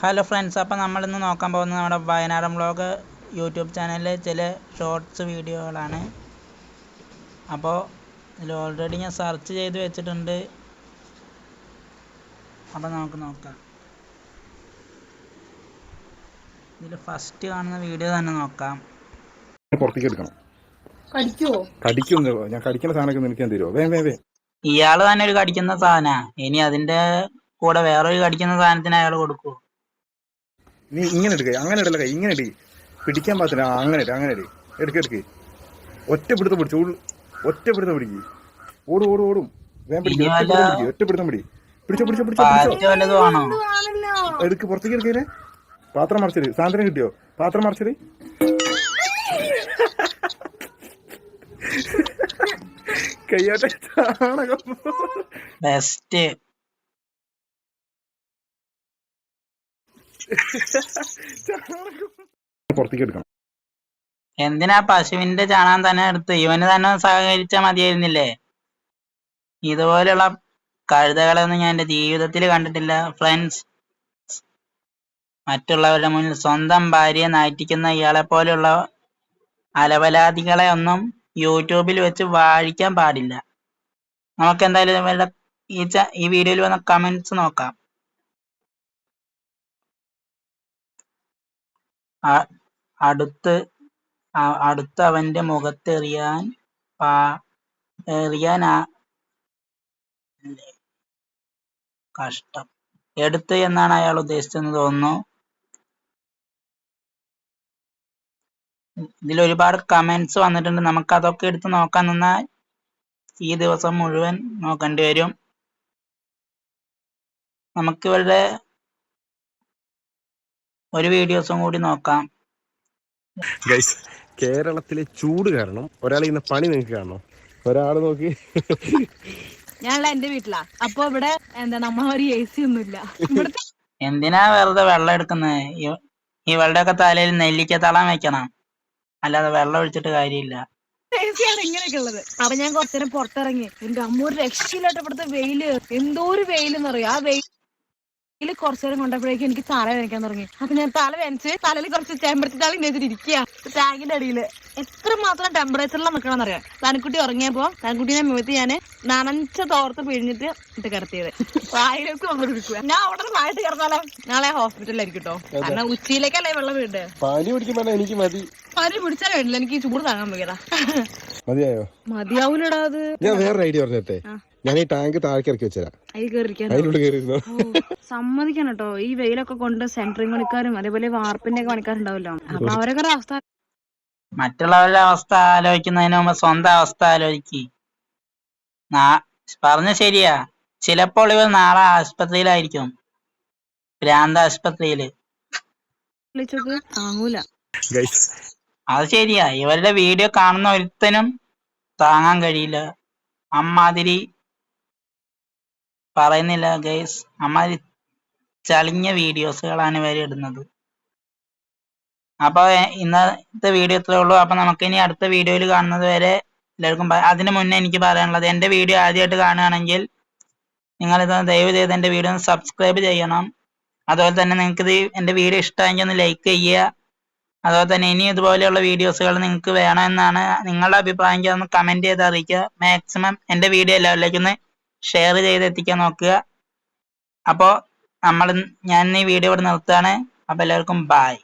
Hello friends, അപ്പോൾ നമ്മളിന്ന് നോക്കാൻ പോകുന്നത് നമ്മുടെ വയനാടൻ വ്ളോഗ് യൂട്യൂബ് ചാനലിലെ ചില ഷോർട്സ് വീഡിയോകളാണ്. അപ്പോൾ ഇതിൽ ഓൾറെഡി ഞാൻ സെർച്ച് ചെയ്ത് വെച്ചിട്ടുണ്ട്. അപ്പോൾ നമുക്ക് നോക്കാം. ഇതിൽ ഫസ്റ്റ് കാണുന്ന വീഡിയോ തന്നെ നോക്കാം. പുറത്തേക്ക് എടുക്കണം. കടിക്കുമോ? ഞാൻ കടിക്കുന്ന സാധനമൊക്കെ നിനക്ക് ഞാൻ തരുമോ? ഇയാള് തന്നെ ഒരു കടിക്കുന്ന സാധനാ, ഇനി അതിന്റെ കൂടെ വേറൊരു കടിക്കുന്ന സാധനത്തിന് അയാൾ കൊടുക്കുവോ? നീ ഇങ്ങനെ എടുക്ക, അങ്ങനെ ഇടല, ഇങ്ങനെ എടുക്ക്. പിടിക്കാൻ പാത്തില്ല. അങ്ങനെ എടുക്ക്. ഒറ്റ പിടുത്തം പിടിക്ക്. ഓടും. വേഗം പിടിക്കും. ഒറ്റ പിടുത്തം പിടി. പിടിച്ചോ. എടുക്ക്, പുറത്തേക്ക് എടുക്കേ. പാത്രം മറിച്ചത് സാധനം കിട്ടിയോ? പാത്രം മറിച്ചത് കയ്യാട്ടെ. ബെസ്റ്റ്. പുറത്തേക്ക് എടുക്കണം. എന്തിനാ പശുവിന്റെ ചാണകം തന്നെ എടുത്ത് ഇവന് തന്നെ സഹകരിച്ചാൽ മതിയായിരുന്നില്ലേ? ഇതുപോലെയുള്ള കഴുതകളൊന്നും ഞാൻ എന്റെ ജീവിതത്തിൽ കണ്ടിട്ടില്ല ഫ്രണ്ട്സ്. മറ്റുള്ളവരുടെ മുന്നിൽ സ്വന്തം ഭാര്യയെ നാറ്റിക്കുന്ന ഇയാളെ പോലെയുള്ള അലവലാദികളെ ഒന്നും യൂട്യൂബിൽ വെച്ച് വാഴിക്കാൻ പാടില്ല. നമുക്ക് എന്തായാലും ഈ വീഡിയോയിൽ വന്ന കമന്റ്സ് നോക്കാം. അടുത്ത് അവന്റെ മുഖത്ത് എറിയാൻ കഷ്ടം. എടുത്ത് എന്നാണ് അയാൾ ഉദ്ദേശിച്ചെന്ന് തോന്നുന്നു. ഇതിൽ ഒരുപാട് കമന്റ്സ് വന്നിട്ടുണ്ട്. നമുക്ക് അതൊക്കെ എടുത്ത് നോക്കാൻ നിന്നാൽ ഈ ദിവസം മുഴുവൻ നോക്കേണ്ടി വരും. നമുക്ക് ഇവരുടെ ഒരു വീഡിയോസും കൂടി നോക്കാം. കേരളത്തിലെ ചൂട് കാരണം ഒരാൾ ഇന്ന് പണി നിങ്ങൾക്ക് കാണണം. ഒരാള് നോക്കി, ഞാനുള്ള എന്റെ വീട്ടിലാ. അപ്പൊ ഇവിടെ നമ്മളൊരു AC ഒന്നുമില്ല. എന്തിനാ വെറുതെ വെള്ളം എടുക്കുന്നത്? ഇവളുടെ ഒക്കെ തലയിൽ നെല്ലിക്ക തളാൻ വെക്കണം, അല്ലാതെ വെള്ളം ഒഴിച്ചിട്ട് കാര്യമില്ല. AC ആണ് ഇങ്ങനെയൊക്കെ ഉള്ളത്. അപ്പൊ ഞാൻ കുറച്ചേരം പുറത്തിറങ്ങി. എന്റെ അമ്മ ഒരു രക്ഷയില്ലാട്ട് ഇവിടുത്തെ വെയില്, എന്തോ ഒരു വെയിലെന്ന് പറയും. ആ വെയില് കുറച്ചേരം കൊണ്ടപ്പോഴേക്കും എനിക്ക് തല വേദനിക്കാൻ തുടങ്ങി. അപ്പൊ ഞാൻ തല വേദനിച്ച് തലയിൽ കുറച്ച് ചെമ്പരത്തിത്താളി വെച്ചിട്ടിരിക്കുക ടാങ്കിന്റെ അടിയില്. എത്ര മാത്രം ടെമ്പറേച്ചറിൽ നിൽക്കണം അറിയാം. തനിക്കുട്ടി ഉറങ്ങിയപ്പോ തനിക്കുട്ടീനെ മുഖത്ത് ഞാൻ നനച്ച തോർത്ത് പിഴിഞ്ഞിട്ട് ഇട്ട് കിടത്തിയത്. വായിലേക്ക് വന്നിരിക്കുക. ഞാൻ അവിടെ വായിട്ട് കിടന്നാലോ നാളെ ഹോസ്പിറ്റലിലായിരിക്കും കേട്ടോ. കാരണം ഉച്ചയിലേക്കല്ലേ വെള്ളം വീട്. പനി പിടിച്ചാൽ വേണ്ടില്ല, എനിക്ക് ഈ ചൂട് താങ്ങാൻ വയ്യടാ. മതിയാവൂലടാ അത്. ഞാൻ വേറൊരു ഐഡിയ പറഞ്ഞേ. ഞാൻ ഈ ടാങ്ക് താഴേക്ക് ഇറക്കി വെച്ചരാം. സമ്മതിക്കണം കേട്ടോ. ഈ വെയിലൊക്കെ കൊണ്ട് സെൻട്രിങ് പണിക്കാരും അതേപോലെ വാർപ്പിന്റെ ഒക്കെ പണിക്കാരുണ്ടാവല്ലോ. അപ്പൊ അവരൊക്കെ അവസ്ഥ, മറ്റുള്ളവരുടെ അവസ്ഥ ആലോചിക്കുന്നതിന് മുമ്പ് സ്വന്തം അവസ്ഥ ആലോചിക്ക്. പറഞ്ഞ ശരിയാ. ചിലപ്പോൾ ഇവർ നാളെ ആശുപത്രിയിലായിരിക്കും, ഭ്രാന്താശുപത്രിയില്. താങ്ങൂല. അത് ശരിയാ. ഇവരുടെ വീഡിയോ കാണുന്ന ഒരുത്തനും താങ്ങാൻ കഴിയില്ല. അമ്മാതിരി പറയുന്നില്ല ഗൈസ്, അമ്മാതിരി ചളിഞ്ഞ വീഡിയോസുകളാണ് ഇവർ ഇടുന്നത്. അപ്പൊ ഇന്നത്തെ വീഡിയോ ഇത്രേ ഉള്ളൂ. അപ്പൊ നമുക്ക് ഇനി അടുത്ത വീഡിയോയിൽ കാണുന്നത് വരെ എല്ലാവർക്കും അതിനു മുന്നേ എനിക്ക് പറയാനുള്ളത്, എന്റെ വീഡിയോ ആദ്യമായിട്ട് കാണുകയാണെങ്കിൽ നിങ്ങളിത് ദയവ് ചെയ്ത് എന്റെ വീഡിയോ ഒന്ന് സബ്സ്ക്രൈബ് ചെയ്യണം. അതുപോലെ തന്നെ നിങ്ങൾക്ക് എന്റെ വീഡിയോ ഇഷ്ടമെങ്കിൽ ഒന്ന് ലൈക്ക് ചെയ്യുക. അതുപോലെ തന്നെ ഇനി ഇതുപോലെയുള്ള വീഡിയോസുകൾ നിങ്ങൾക്ക് വേണമെന്നാണ് നിങ്ങളുടെ അഭിപ്രായം ഒന്ന് കമന്റ് ചെയ്ത് അറിയിക്കുക. മാക്സിമം എന്റെ വീഡിയോ എല്ലാവരിലേക്കും ഒന്ന് ഷെയർ ചെയ്ത് എത്തിക്കാൻ നോക്കുക. അപ്പോൾ ഞാൻ ഈ വീഡിയോ ഇവിടെ നിർത്തുകയാണ്. അപ്പോൾ എല്ലാവർക്കും ബൈ.